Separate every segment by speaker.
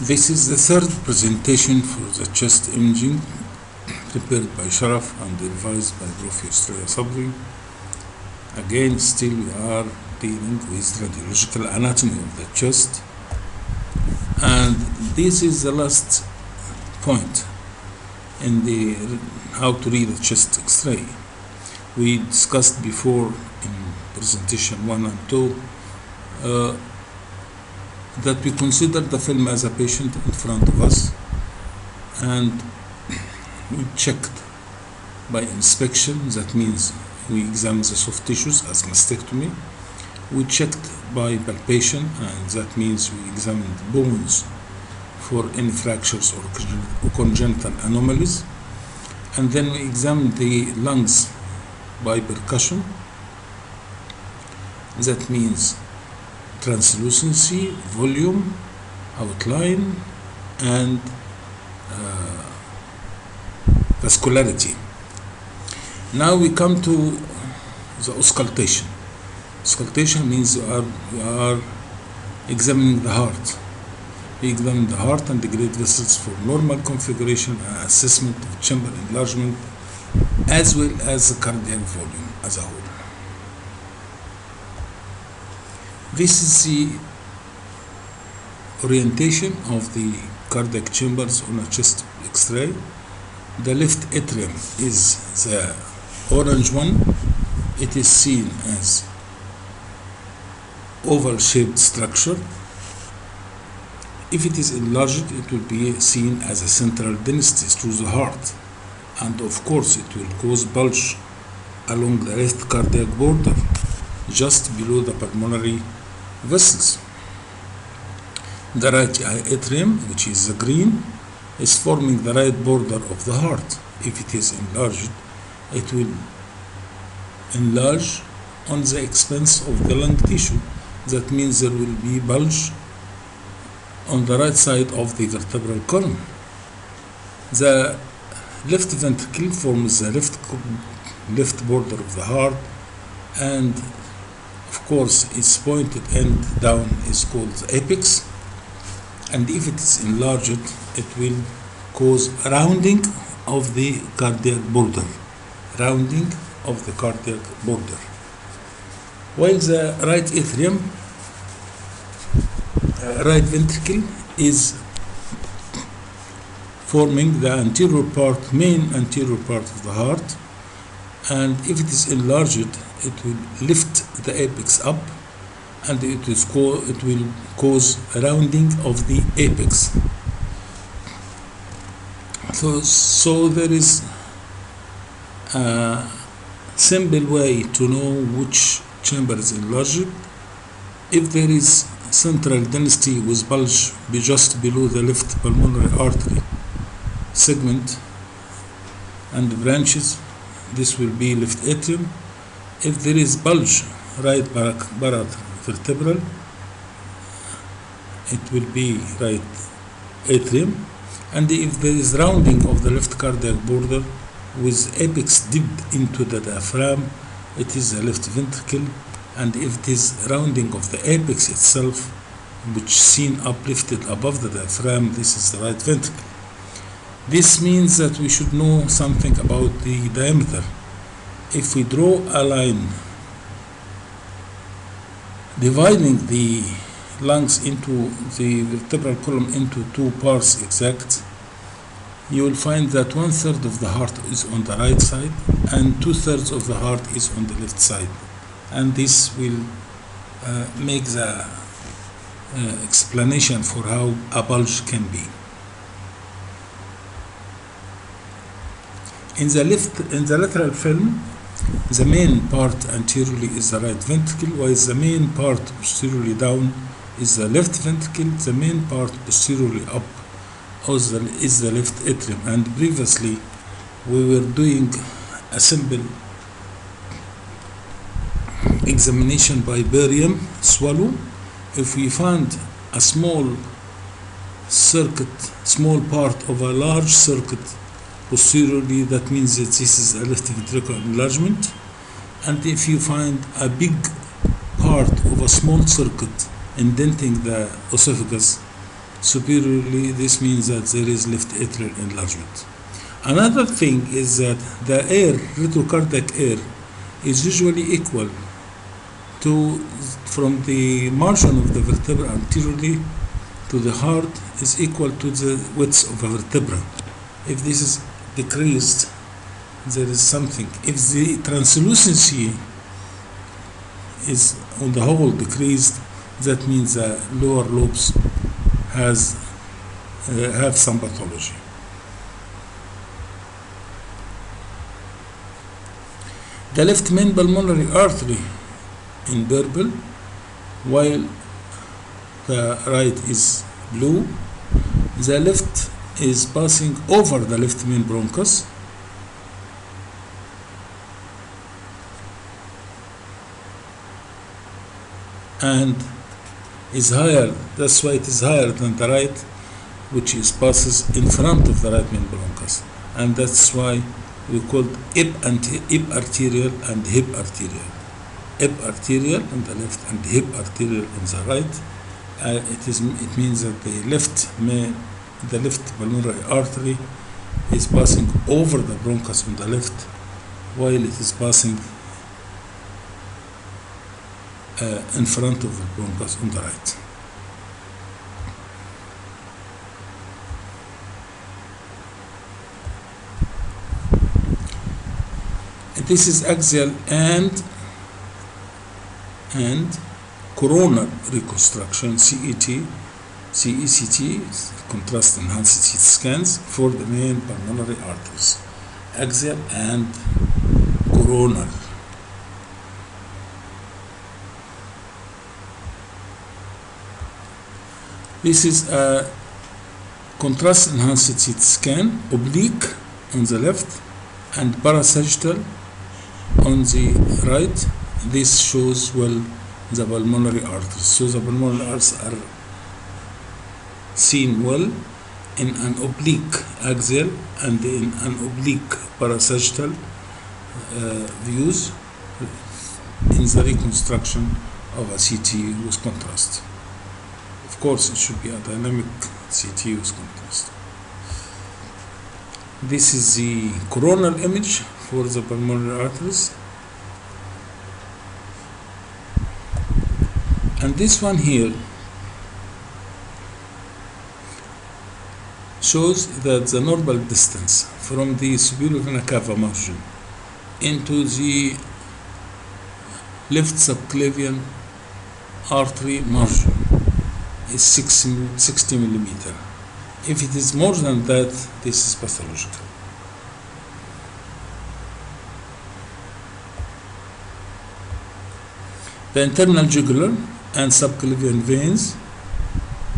Speaker 1: This is the third presentation for the chest imaging prepared by Sharaf and revised by Prof. Yusra Sabri. Again, still we are dealing with radiological anatomy of the chest, and this is the last point in the how to read a chest X-ray. We discussed before in presentation 1 and 2 that we consider the film as a patient in front of us, and we checked by inspection. That means we examined the soft tissues as mastectomy. We checked by palpation, and that means we examined bones for any fractures or congenital anomalies. And then we examined the lungs by percussion. That means translucency, volume, outline, and vascularity. Now we come to the auscultation. Auscultation means we are examining the heart. We examine the heart and the great vessels for normal configuration and assessment of chamber enlargement, as well as the cardiac volume as a whole. This is the orientation of the cardiac chambers on a chest X-ray. The left atrium is the orange one. It is seen as oval-shaped structure. If it is enlarged, it will be seen as a central density through the heart, and of course it will cause bulge along the left cardiac border, just below the pulmonary vessels. The right atrium, which is the green, is forming the right border of the heart. If it is enlarged, it will enlarge on the expense of the lung tissue. That means there will be bulge on the right side of the vertebral column. The left ventricle forms the left border of the heart, and of course its pointed end down is called the apex. And if it is enlarged, it will cause rounding of the cardiac border. Rounding of the cardiac border. While the right atrium, right ventricle is forming the anterior part, main anterior part of the heart, and if it is enlarged, it will lift the apex up, and it will cause rounding of the apex. So there is a simple way to know which chamber is enlarged. If there is central density with bulge be just below the left pulmonary artery segment and branches, this will be left atrium. If there is bulge right paravertebral, it will be right atrium. And if there is rounding of the left cardiac border with apex dipped into the diaphragm, it is the left ventricle. And if it is rounding of the apex itself, which seen uplifted above the diaphragm, this is the right ventricle. This means that we should know something about the diameter. If we draw a line dividing the lungs into the vertebral column into two parts exact, you will find that 1/3 of the heart is on the right side and 2/3 of the heart is on the left side. And this will make the explanation for how a bulge can be. In the lateral film, the main part anteriorly is the right ventricle, while the main part posteriorly down is the left ventricle. The main part posteriorly up is the left atrium. And previously we were doing a simple examination by barium swallow. If we find a small part of a large circuit posteriorly, that means that this is a left ventricular enlargement. And if you find a big part of a small circuit indenting the esophagus, superiorly, this means that there is left atrial enlargement. Another thing is that the air, retrocardiac air, is usually equal to, from the margin of the vertebra anteriorly to the heart, is equal to the width of a vertebra. If this is decreased, there is something. If the translucency is on the whole decreased, that means the lower lobes have some pathology. The left main pulmonary artery in purple, while the right is blue. The left is passing over the left main bronchus, and is higher, that's why it is higher than the right, which is passes in front of the right main bronchus, and that's why we called ib arterial and hip arterial. Ib arterial on the left and hip arterial on the right. It means that the left pulmonary artery is passing over the bronchus on the left, while it is passing in front of the bronchus on the right. This is axial and coronal reconstruction, CECT, contrast enhanced CT scans for the main pulmonary arteries, axial and coronal. This is a contrast enhanced CT scan, oblique on the left and parasagittal on the right. This shows well the pulmonary arteries. So the pulmonary arteries are seen well in an oblique axial and in an oblique parasagittal views in the reconstruction of a CT with contrast. Of course, it should be a dynamic CT with contrast. This is the coronal image for the pulmonary arteries. And this one here shows that the normal distance from the superior vena cava margin into the left subclavian artery margin is 60 millimeter. If it is more than that, this is pathological. The internal jugular and subclavian veins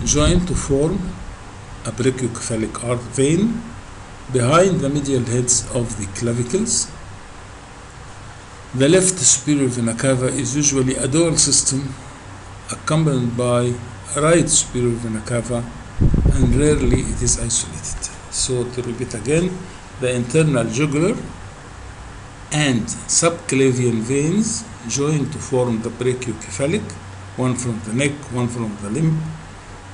Speaker 1: join to form a brachiocephalic vein behind the medial heads of the clavicles. The left superior vena cava is usually a dual system accompanied by right superior vena cava, and rarely it is isolated. So to repeat again, the internal jugular and subclavian veins join to form the brachiocephalic, one from the neck, one from the limb,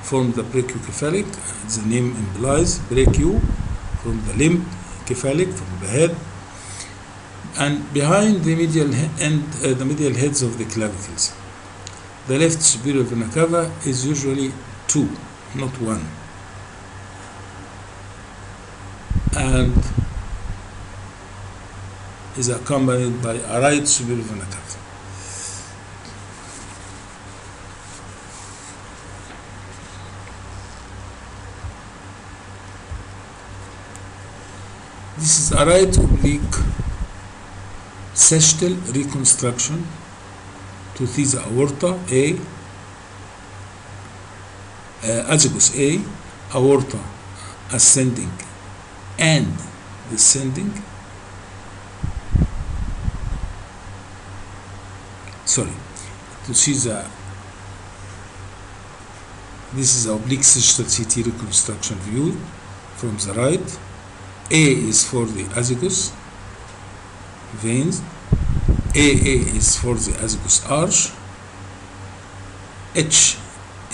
Speaker 1: form the brachiocephalic. The name implies brachio from the limb, cephalic from the head, and behind the medial the medial heads of the clavicles. The left superior vena cava is usually 2, not 1, and is accompanied by a right superior vena cava. This is a right oblique sagittal reconstruction to see the aorta A, azygos A, aorta ascending and descending. Sorry, to see this is oblique sagittal CT reconstruction view from the right. A is for the azygos veins, AA is for the azygos arch, H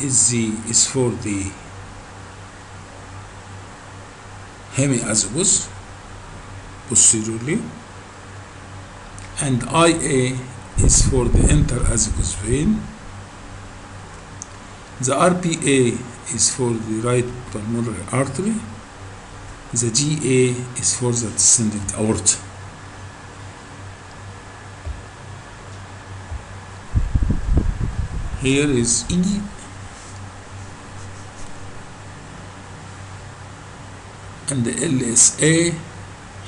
Speaker 1: is for the hemiazygous posteriorly, and IA is for the interazygous vein. The RPA is for the right pulmonary artery. The GA is for the descending aorta. Here is E, and the LSA,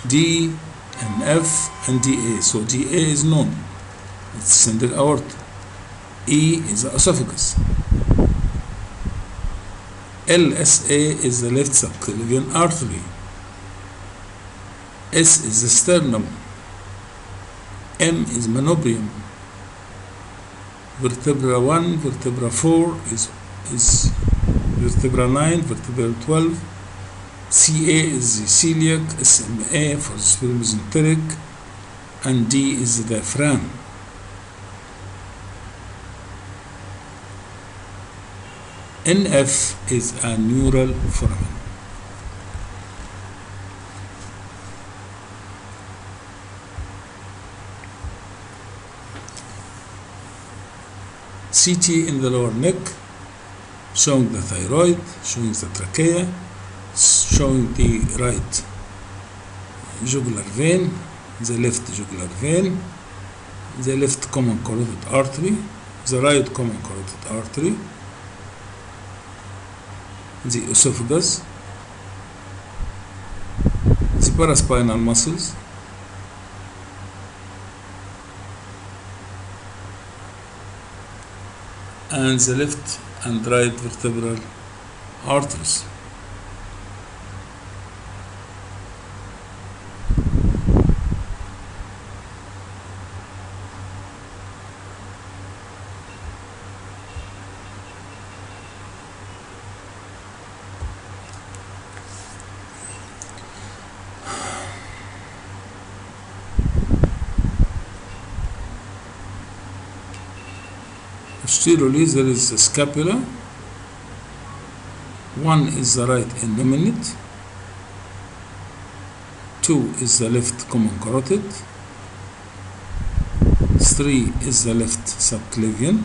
Speaker 1: D, and F, and DA. So DA is known, it's descending aorta. E is the esophagus. LSA is the left subclavian artery. S is the sternum. M is manubrium. Vertebra 1, vertebra 4 is vertebra 9, vertebra 12. CA is the celiac, SMA for the spermatozoic, and D is the diaphragm. NF is a neural foramen. CT in the lower neck, showing the thyroid, showing the trachea, showing the right jugular vein, the left jugular vein, the left common carotid artery, the right common carotid artery, the esophagus, the paraspinal muscles, and the left and right vertebral arteries. Posteriorly, there is the scapula. One is the right innominate. Two is the left common carotid. Three is the left subclavian.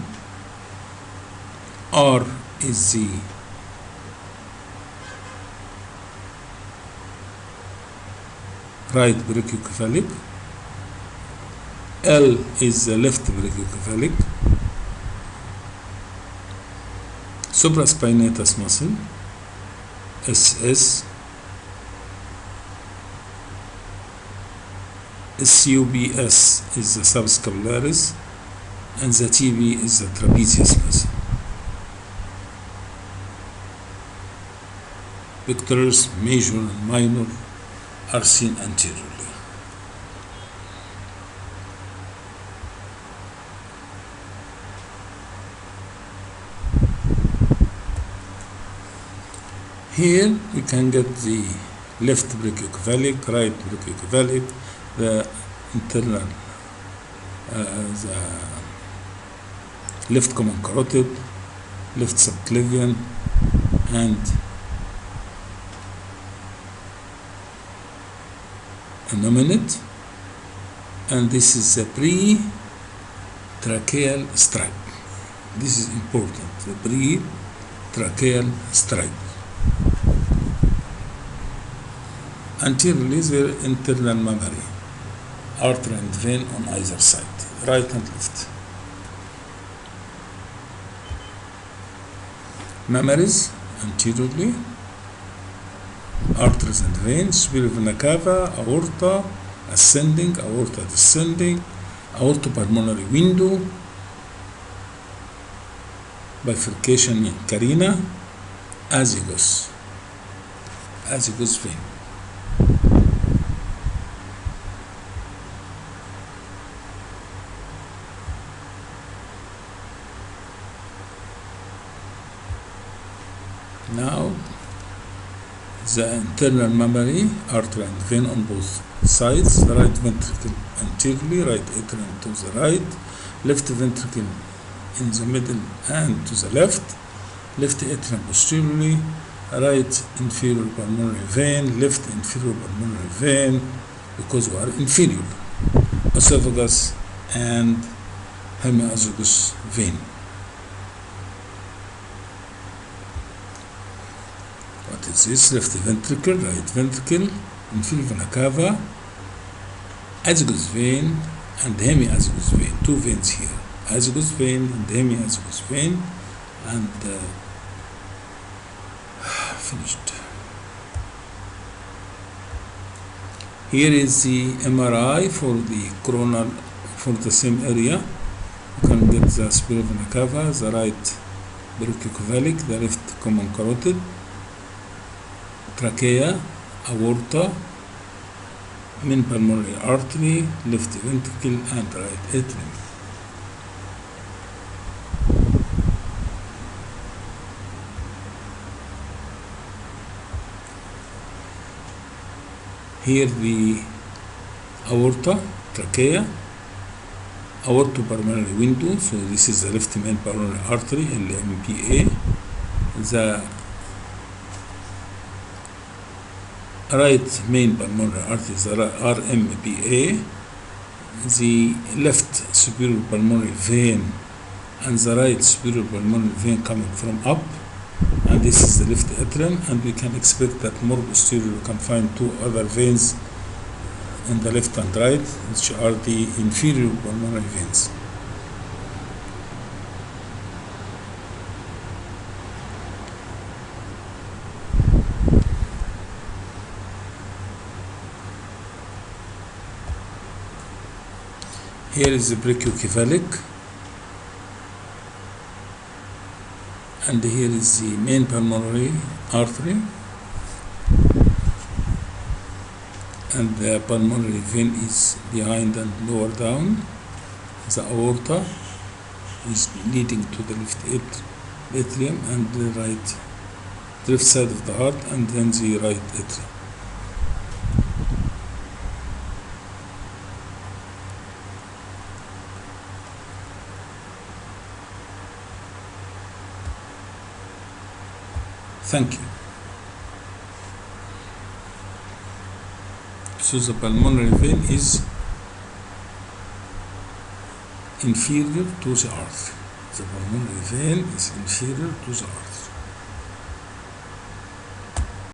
Speaker 1: R is the right brachiocephalic. L is the left brachiocephalic. Supraspinatus muscle, SS, SUBS is the subscapularis, and the TB is the trapezius muscle. Pectorals major and minor are seen anteriorly. Here we can get the left brachiocephalic, right brachiocephalic, the internal, the left common carotid, left subclavian, and innominate, and this is the pre-tracheal stripe. This is important, the pre-tracheal stripe. Anteriorly, the internal mammary, artery and vein on either side, right and left. Mammaries anteriorly, arteries and veins, superior vena cava, aorta, ascending, aorta descending, aortopulmonary window, bifurcation in carina, azygous vein. Now, the internal mammary, artery and vein on both sides, the right ventricle anteriorly, right atrium to the right, left ventricle in the middle and to the left atrium posteriorly, right inferior pulmonary vein, left inferior pulmonary vein, because we are inferior, esophagus and hemiesophagus vein. What is this? Left ventricle, right ventricle, inferior vena cava, azygos vein and hemiazygos vein. Two veins here, azygos vein and hemiazygos vein, and finished. Here is the MRI for the coronal, for the same area. You can get the superior vena cava, the right brachiocephalic, the left common carotid, trachea, aorta, main pulmonary artery, left ventricle and right atrium. Here the aorta, trachea, aortopulmonary window, so this is the left main pulmonary artery, LMPA, the right main pulmonary artery, the RMPA, the left superior pulmonary vein and the right superior pulmonary vein coming from up, and this is the left atrium, and we can expect that more posterior we can find two other veins in the left and right, which are the inferior pulmonary veins. Here is the brachiocephalic, and here is the main pulmonary artery, and the pulmonary vein is behind and lower down. The aorta is leading to the left atrium and the left side of the heart, and then the right atrium. Thank you. So the pulmonary vein is inferior to the artery. The pulmonary vein is inferior to the artery.